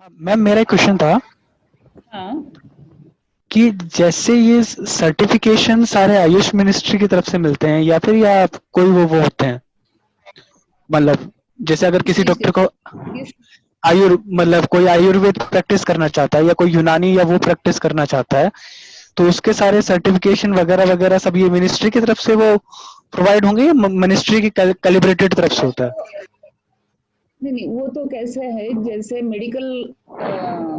Ma'am मेरा एक question था हाँ। कि जैसे ये सर्टिफिकेशन सारे आयुष मिनिस्ट्री की तरफ से मिलते हैं या फिर या कोई वो होते हैं, मतलब जैसे अगर किसी किस डॉक्टर को किस मतलब कोई आयुर्वेद प्रैक्टिस करना चाहता है या कोई यूनानी या वो प्रैक्टिस करना चाहता है तो उसके सारे सर्टिफिकेशन वगैरह वगैरह सब ये मिनिस्ट्री की तरफ से वो प्रोवाइड होंगे या मिनिस्ट्री की कैलिब्रेटेड तरफ से होता है? नहीं नहीं, वो तो कैसे है, जैसे मेडिकल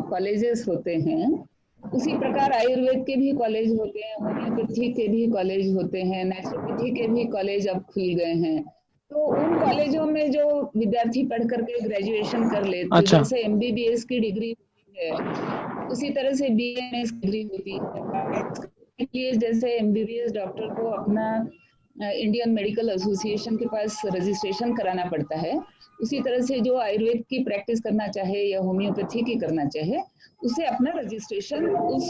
कॉलेजेस होते हैं उसी प्रकार आयुर्वेद के भी कॉलेज होते हैं, होम्योपैथी के भी कॉलेज होते हैं, नेचुरोपैथी के भी कॉलेज अब खुल गए हैं। तो उन कॉलेजों में जो विद्यार्थी पढ़ करके ग्रेजुएशन कर लेते, अच्छा। जैसे एमबीबीएस की डिग्री होती है उसी तरह से बीएमएस की डिग्री होती है। के लिए जैसे एमबीबीएस डॉक्टर को अपना इंडियन मेडिकल एसोसिएशन के पास रजिस्ट्रेशन कराना पड़ता है, उसी तरह से जो आयुर्वेद की प्रैक्टिस करना चाहे या होम्योपैथी की करना चाहे उसे अपना रजिस्ट्रेशन उस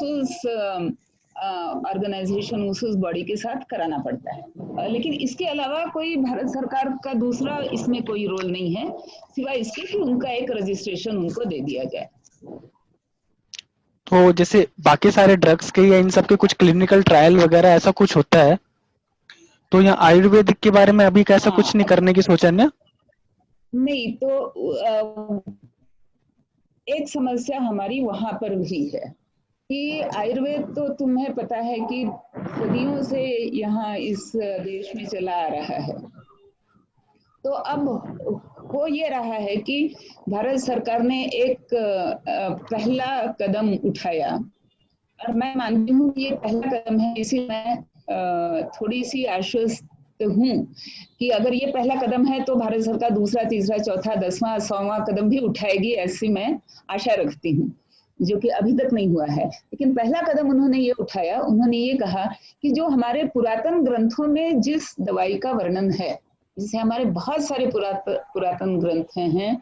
ऑर्गेनाइजेशन उस बॉडी के साथ कराना पड़ता है। लेकिन इसके अलावा कोई भारत सरकार का दूसरा इसमें कोई रोल नहीं है, सिवाय इसके कि उनका एक रजिस्ट्रेशन उनको दे दिया जाए। तो जैसे बाकी सारे ड्रग्स के या इन सब के कुछ क्लिनिकल ट्रायल वगैरह ऐसा कुछ होता है, तो यहाँ आयुर्वेदिक के बारे में अभी कैसा हाँ, कुछ नहीं करने की सोचा है ना? नहीं तो एक समस्या हमारी वहां पर भी है कि आयुर्वेद तो तुम्हें पता है कि सदियों से यहाँ इस देश में चला आ रहा है। तो अब हो ये रहा है कि भारत सरकार ने एक पहला कदम उठाया, और मैं मानती हूँ कि ये पहला कदम है, इसी मैं थोड़ी सी आश्वस्त हूँ कि अगर ये पहला कदम है तो भारत सरकार दूसरा, तीसरा, चौथा, 10वां, 100वां कदम भी उठाएगी, ऐसी मैं आशा रखती हूँ, जो कि अभी तक नहीं हुआ है। लेकिन पहला कदम उन्होंने ये उठाया, उन्होंने ये कहा कि जो हमारे पुरातन ग्रंथों में जिस दवाई का वर्णन है, जैसे हमारे बहुत सारे पुरातन ग्रंथ हैं,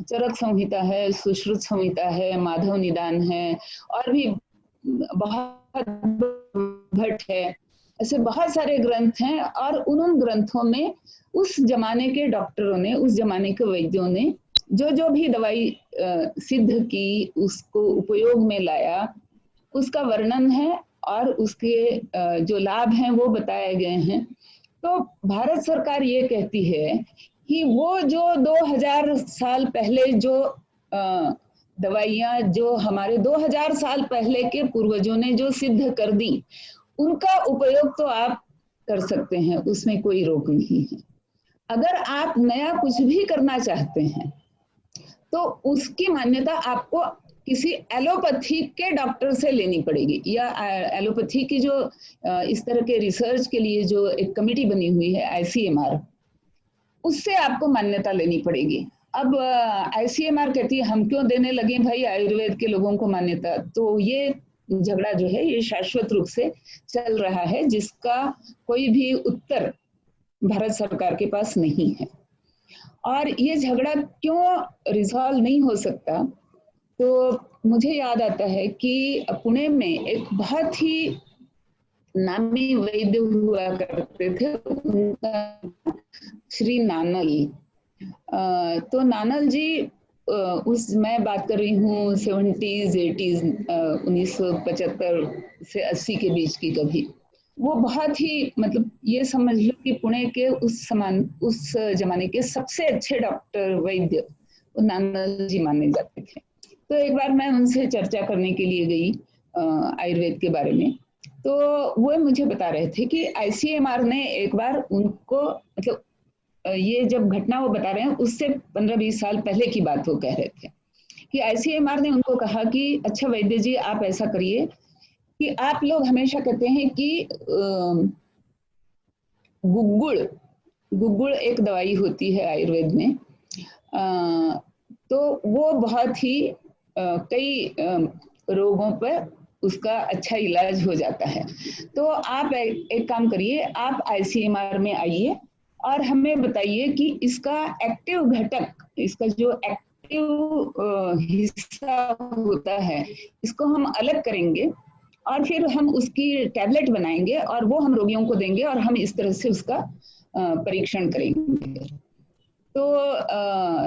चरक संहिता है, सुश्रुत संहिता है, माधव निदान है, और भी बहुत भट्ट है, ऐसे बहुत सारे ग्रंथ हैं। और उन ग्रंथों में उस जमाने के डॉक्टरों ने, उस जमाने के वैद्यों ने जो जो भी दवाई सिद्ध की, उसको उपयोग में लाया, उसका वर्णन है और उसके जो लाभ हैं वो बताए गए हैं। तो भारत सरकार ये कहती है कि वो जो 2000 साल पहले जो दवाइयाँ जो हमारे 2000 साल पहले के पूर्वजों ने जो सिद्ध कर दी, उनका उपयोग तो आप कर सकते हैं, उसमें कोई रोक नहीं है। अगर आप नया कुछ भी करना चाहते हैं तो उसकी मान्यता आपको किसी एलोपैथी के डॉक्टर से लेनी पड़ेगी, या एलोपैथी की जो इस तरह के रिसर्च के लिए जो एक कमेटी बनी हुई है आईसीएमआर, उससे आपको मान्यता लेनी पड़ेगी। अब आईसीएमआर कहती है हम क्यों देने लगे भाई आयुर्वेद के लोगों को मान्यता। तो ये झगड़ा जो है ये शाश्वत रूप से चल रहा है, जिसका कोई भी उत्तर भारत सरकार के पास नहीं है। और ये झगड़ा क्यों रिजॉल्व नहीं हो सकता, तो मुझे याद आता है कि पुणे में एक बहुत ही नामी वैद्य हुआ करते थे, उनका श्री नानल। तो नानल जी, उस मैं बात कर रही हूँ 70s 80s, 1975 से 80 के बीच की कभी, वो बहुत ही, मतलब ये समझ लो कि पुणे के उस जमाने के सबसे अच्छे डॉक्टर वैद्य नानल जी माने जाते थे। तो एक बार मैं उनसे चर्चा करने के लिए गई आयुर्वेद के बारे में, तो वो मुझे बता रहे थे कि आईसीएमआर ने एक बार उनको, मतलब ये जब घटना वो बता रहे हैं उससे 15-20 साल पहले की बात वो कह रहे थे, कि आईसीएमआर ने उनको कहा कि अच्छा वैद्य जी आप ऐसा करिए कि आप लोग हमेशा कहते हैं कि गुग्गुड़, गुग्गुड़ एक दवाई होती है आयुर्वेद में, तो वो बहुत ही कई रोगों पर उसका अच्छा इलाज हो जाता है। तो आप एक काम करिए, आप आईसीएमआर में आइए और हमें बताइए कि इसका एक्टिव घटक, इसका जो एक्टिव हिस्सा होता है, इसको हम अलग करेंगे और फिर हम उसकी टैबलेट बनाएंगे और वो हम रोगियों को देंगे और हम इस तरह से उसका परीक्षण करेंगे। तो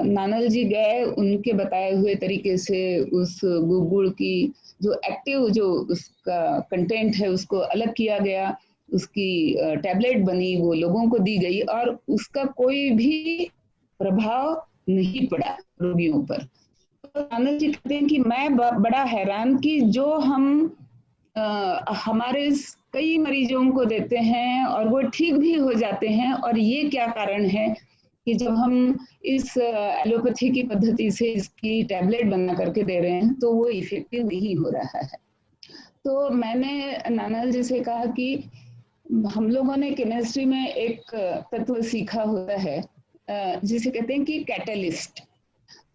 नानल जी गए, उनके बताए हुए तरीके से उस गुड़ की जो एक्टिव जो उसका कंटेंट है उसको अलग किया गया, उसकी टैबलेट बनी, वो लोगों को दी गई और उसका कोई भी प्रभाव नहीं पड़ा रोगियों पर। तो नानल जी कहते हैं कि मैं बड़ा हैरान कि जो हम हमारे कई मरीजों को देते हैं और वो ठीक भी हो जाते हैं, और ये क्या कारण है कि जब हम इस एलोपैथी की पद्धति से इसकी टैबलेट बना करके दे रहे हैं तो वो इफेक्टिव नहीं हो रहा है। तो मैंने नानल जी से कहा कि हम लोगों ने केमिस्ट्री में एक तत्व सीखा होता है जिसे कहते हैं कि कैटलिस्ट।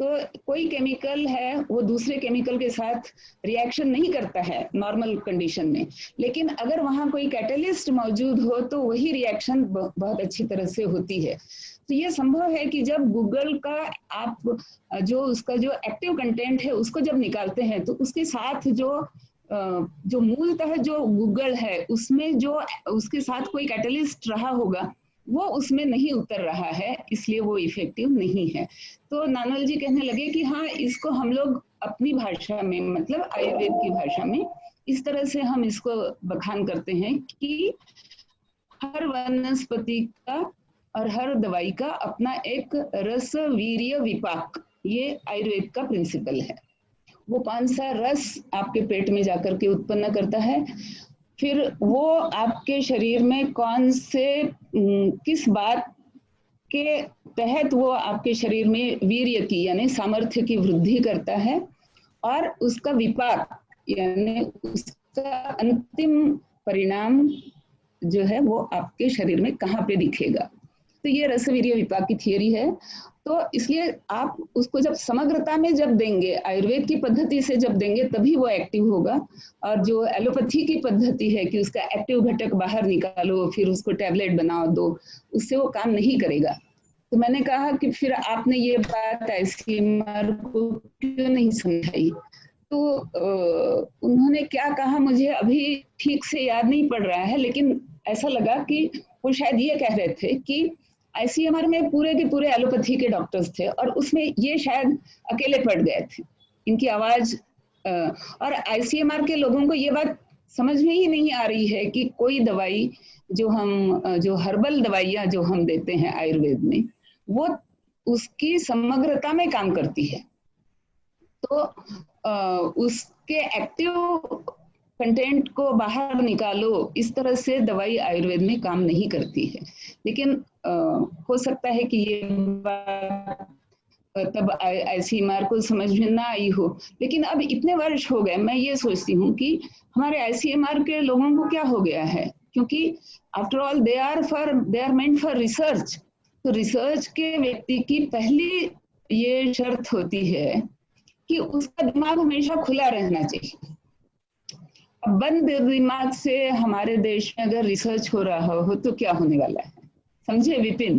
तो कोई केमिकल है वो दूसरे केमिकल के साथ रिएक्शन नहीं करता है नॉर्मल कंडीशन में, लेकिन अगर वहां कोई कैटलिस्ट मौजूद हो तो वही रिएक्शन बहुत अच्छी तरह से होती है। तो ये संभव है कि जब गूगल का आप जो उसका जो एक्टिव कंटेंट है उसको जब निकालते हैं तो उसके साथ जो मूलतः जो गूगल है उसमें जो उसके साथ कोई कैटलिस्ट रहा होगा वो उसमें नहीं उतर रहा है, इसलिए वो इफेक्टिव नहीं है। तो नानल जी कहने लगे कि हाँ, इसको हम लोग अपनी भाषा में, मतलब आयुर्वेद की भाषा में इस तरह से हम इसको बखान करते हैं कि हर वनस्पति का और हर दवाई का अपना एक रस वीर्य विपाक, ये आयुर्वेद का प्रिंसिपल है। वो कौन सा रस आपके पेट में जाकर के उत्पन्न करता है, फिर वो आपके शरीर में कौन से किस बात के तहत वो आपके शरीर में वीर्य की यानी सामर्थ्य की वृद्धि करता है, और उसका विपाक यानी उसका अंतिम परिणाम जो है वो आपके शरीर में कहाँ पे दिखेगा। तो ये रसवीर्य विपाक की थियरी है। तो इसलिए आप उसको जब समग्रता में जब देंगे, आयुर्वेद की पद्धति से जब देंगे तभी वो एक्टिव होगा, और जो एलोपैथी की पद्धति है कि उसका एक्टिव घटक बाहर निकालो फिर उसको टैबलेट बनाओ दो, उससे वो काम नहीं करेगा। तो मैंने कहा कि फिर आपने ये बात आईसीएमआर को क्यों नहीं समझाई। तो उन्होंने क्या कहा मुझे अभी ठीक से याद नहीं पड़ रहा है, लेकिन ऐसा लगा कि वो शायद ये कह रहे थे कि आईसीएमआर में पूरे के पूरे एलोपैथी के डॉक्टर्स थे और उसमें ये शायद अकेले पड़ गए थे, इनकी आवाज और आईसीएमआर के लोगों को ये बात समझ में ही नहीं आ रही है कि कोई दवाई जो हर्बल दवाइयाँ जो हम देते हैं आयुर्वेद में वो उसकी समग्रता में काम करती है। तो उसके एक्टिव कंटेंट को बाहर निकालो, इस तरह से दवाई आयुर्वेद में काम नहीं करती है। लेकिन हो सकता है कि ये बात तब आईसीएमआर को समझ में ना आई हो, लेकिन अब इतने वर्ष हो गए, मैं ये सोचती हूँ कि हमारे आईसीएमआर के लोगों को क्या हो गया है, क्योंकि after all they are meant for research. तो रिसर्च के व्यक्ति की पहली ये शर्त होती है कि उसका दिमाग हमेशा खुला रहना चाहिए। अब बंद दिमाग से हमारे देश में अगर रिसर्च हो रहा हो तो क्या होने वाला है, समझे विपिन।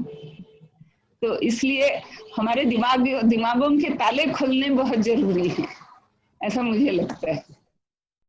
तो इसलिए हमारे दिमागों के ताले खोलने बहुत जरूरी है, ऐसा मुझे लगता है।